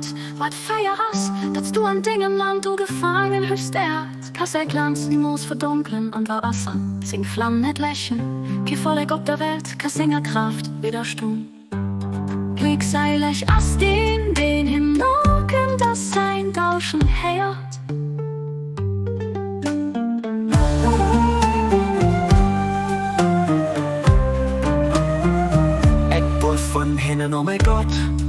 Gott, wat feieras, dass du an Dingen Land du gefangen höchst Kass Glanz die Moos verdunkeln und war Wasser, sing Flammen nicht lächeln, wie voll ob der Welt, Kassinger Kraft widerstun. Glück sei lech as den hinoken, das sein Dauschen heiert. Von hinnen, oh mein Gott,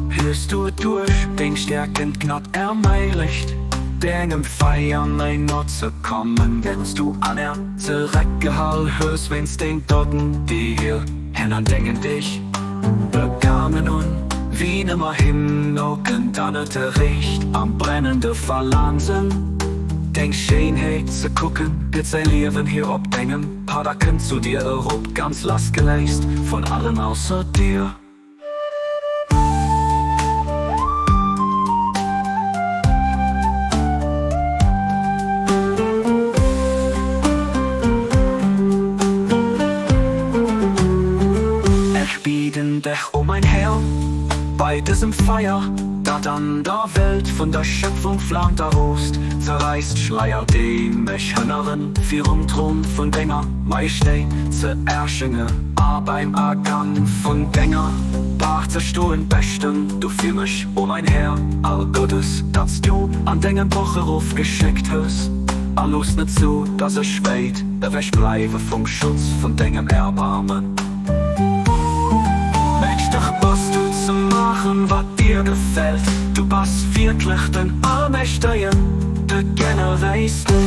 hörst du durch, den stärkend Knott ermeiligt. Dengem Feiern ein Nutze kommen, wennst du an zurückgehall hörst, wenn's den Dotten, die hier hinnen denken dich begamen und wie nimmer himnoken dannete Richt am brennende Phalanzen. Denk Schönheit zu gucken, geht sein Leben hier obdenken, Padaken zu dir erob, ganz lastgeleist von allen außer dir. Bieten dich um ein Herr bei diesem Feier, dat an der Welt von der Schöpfung flammt der Rost, zerreißt Schleier die mich hönneren, vier Thron von Dinger, mei stehn zu Erschinge, a beim Ergang von Dinger, bach zerstohlen Besten, du fühl mich um ein Herr, all Gottes, dass du an Dingen Bucheruf geschickt hast, alles nicht so, dass ich weht, weg bleibe vom Schutz von Dingen Erbarmen. Was du zu machen, was dir gefällt. Du bist wirklich den Allmächtigen, der Generalisten.